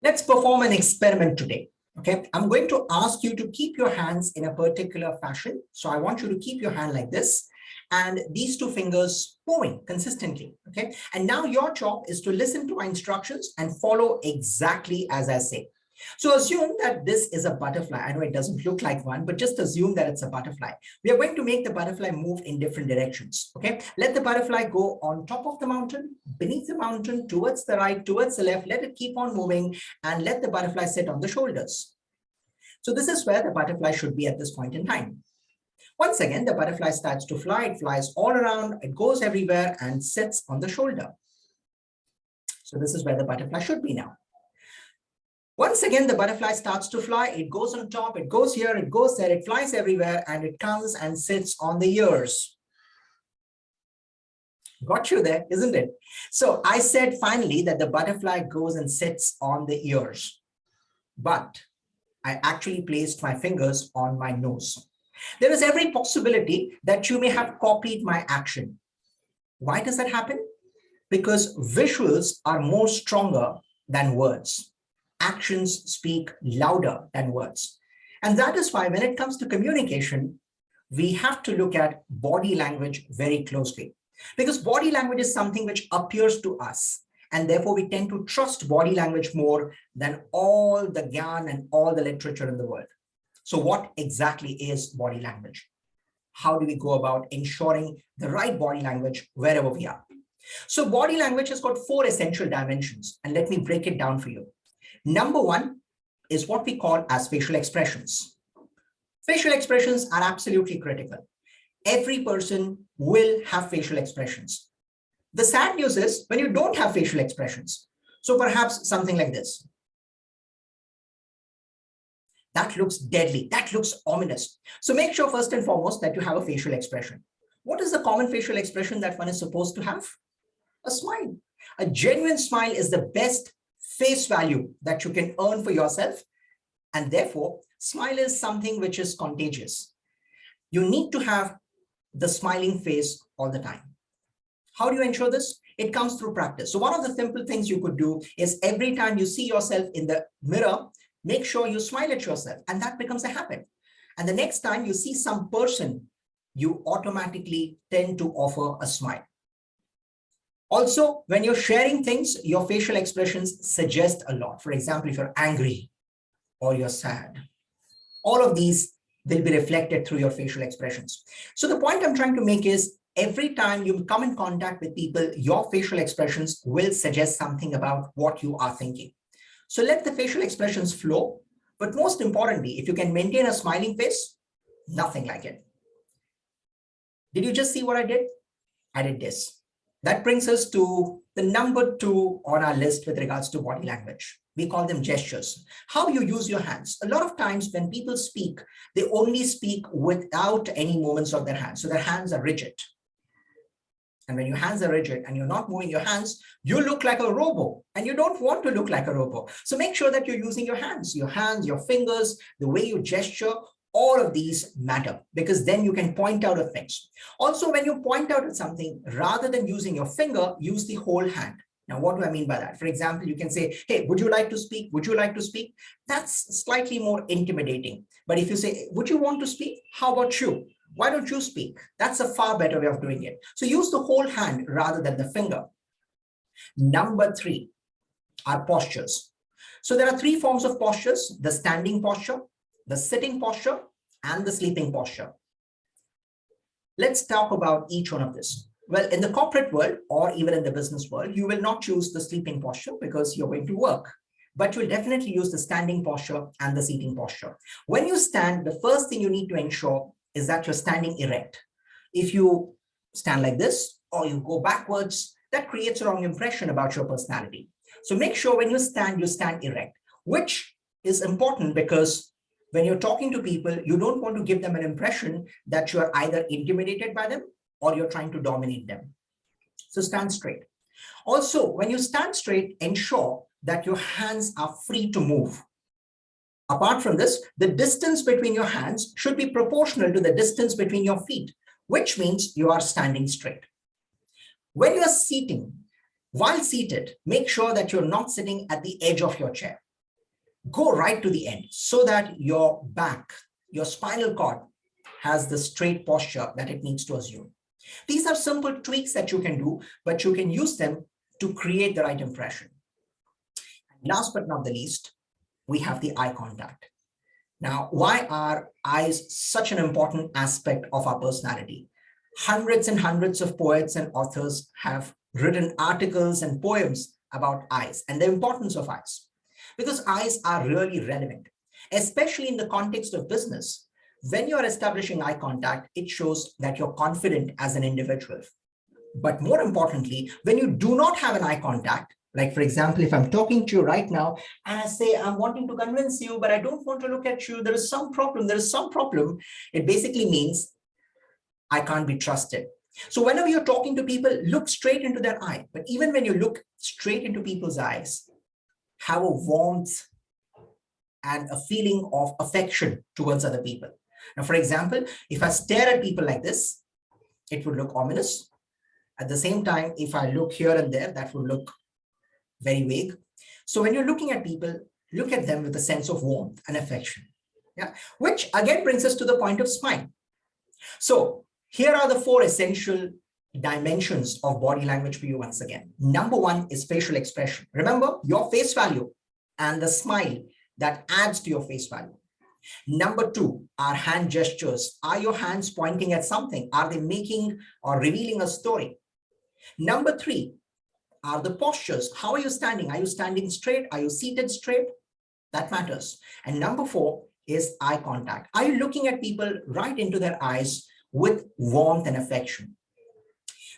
Let's perform an experiment today. Okay, I'm going to ask you to keep your hands in a particular fashion. So I want you to keep your hand like this and these two fingers moving consistently. Okay, and now your job is to listen to my instructions and follow exactly as I say. So assume that this is a butterfly. I know it doesn't look like one, but just assume that it's a butterfly. We are going to make the butterfly move in different directions. Okay, let the butterfly go on top of the mountain, beneath the mountain, towards the right, towards the left. Let it keep on moving and let the butterfly sit on the shoulders. So this is where the butterfly should be at this point in time. Once again, the butterfly starts to fly. It flies all around, it goes everywhere and sits on the shoulder. So this is where the butterfly should be now. Once again, the butterfly starts to fly. It goes on top, it goes here, it goes there, it flies everywhere, and it comes and sits on the ears. Got you there, isn't it? So I said finally that the butterfly goes and sits on the ears, but I actually placed my fingers on my nose. There is every possibility that you may have copied my action. Why does that happen? Because visuals are more stronger than words. Actions speak louder than words. And that is why when it comes to communication, we have to look at body language very closely. Because body language is something which appears to us. And therefore, we tend to trust body language more than all the gyan and all the literature in the world. So what exactly is body language? How do we go about ensuring the right body language wherever we are? So body language has got 4 essential dimensions. And let me break it down for you. Number 1 is what we call as facial expressions. Facial expressions are absolutely critical. Every person will have facial expressions. The sad news is when you don't have facial expressions. So perhaps something like this. That looks deadly. That looks ominous. So make sure first and foremost that you have a facial expression. What is the common facial expression that one is supposed to have? A smile. A genuine smile is the best face value that you can earn for yourself. And therefore, smile is something which is contagious. You need to have the smiling face all the time. How do you ensure this? It comes through practice. So one of the simple things you could do is every time you see yourself in the mirror, make sure you smile at yourself, and that becomes a habit. And the next time you see some person, you automatically tend to offer a smile. Also, when you're sharing things, your facial expressions suggest a lot. For example, if you're angry or you're sad, all of these will be reflected through your facial expressions. So the point I'm trying to make is every time you come in contact with people, your facial expressions will suggest something about what you are thinking. So let the facial expressions flow. But most importantly, if you can maintain a smiling face, nothing like it. Did you just see what I did? I did this. That brings us to the number 2 on our list with regards to body language. We call them gestures. How you use your hands. A lot of times when people speak, they only speak without any movements of their hands. So their hands are rigid. And when your hands are rigid and you're not moving your hands, you look like a robot, and you don't want to look like a robot. So make sure that you're using your hands, your fingers, the way you gesture. All of these matter because then you can point out at things. Also, when you point out at something, rather than using your finger, use the whole hand. Now, what do I mean by that? For example, you can say, hey, would you like to speak? Would you like to speak? That's slightly more intimidating. But if you say, would you want to speak? How about you? Why don't you speak? That's a far better way of doing it. So use the whole hand rather than the finger. Number 3 are postures. So there are 3 forms of postures: the standing posture, the sitting posture, and the sleeping posture. Let's talk about each one of this. Well, in the corporate world or even in the business world, you will not choose the sleeping posture because you're going to work, but you'll definitely use the standing posture and the seating posture. When you stand, the first thing you need to ensure is that you're standing erect. If you stand like this or you go backwards, that creates a wrong impression about your personality. So make sure when you stand erect, which is important because when you're talking to people, you don't want to give them an impression that you are either intimidated by them or you're trying to dominate them. So stand straight. Also, when you stand straight, ensure that your hands are free to move. Apart from this, the distance between your hands should be proportional to the distance between your feet, which means you are standing straight. When you are sitting, while seated, make sure that you're not sitting at the edge of your chair. Go right to the end so that your back, your spinal cord has the straight posture that it needs to assume. These are simple tweaks that you can do, but you can use them to create the right impression. Last but not the least, we have the eye contact. Now, why are eyes such an important aspect of our personality? Hundreds and hundreds of poets and authors have written articles and poems about eyes and the importance of eyes, because eyes are really relevant, especially in the context of business. When you're establishing eye contact, it shows that you're confident as an individual. But more importantly, when you do not have an eye contact, like for example, if I'm talking to you right now and I say, I'm wanting to convince you, but I don't want to look at you, there is some problem, it basically means I can't be trusted. So whenever you're talking to people, look straight into their eye. But even when you look straight into people's eyes, have a warmth and a feeling of affection towards other people. Now, for example, if I stare at people like this, it would look ominous. At the same time, if I look here and there, that would look very vague. So when you're looking at people, look at them with a sense of warmth and affection. Yeah, which again brings us to the point of smile. So here are the 4 essential dimensions of body language for you once again. Number 1 is facial expression. Remember, your face value and the smile that adds to your face value. Number 2 are hand gestures. Are your hands pointing at something? Are they making or revealing a story? Number 3 are the postures. How are you standing? Are you standing straight? Are you seated straight? That matters. And number 4 is eye contact. Are you looking at people right into their eyes with warmth and affection?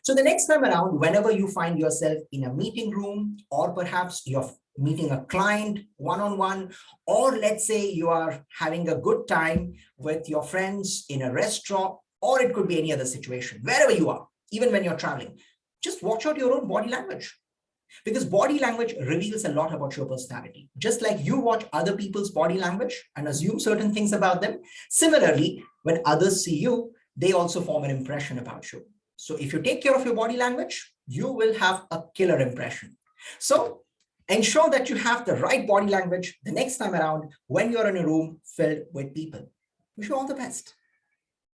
So the next time around, whenever you find yourself in a meeting room, or perhaps you're meeting a client one-on-one, or let's say you are having a good time with your friends in a restaurant, or it could be any other situation, wherever you are, even when you're traveling, just watch out your own body language. Because body language reveals a lot about your personality. Just like you watch other people's body language and assume certain things about them, similarly, when others see you, they also form an impression about you. So if you take care of your body language, you will have a killer impression. So ensure that you have the right body language the next time around when you're in a room filled with people. Wish you all the best.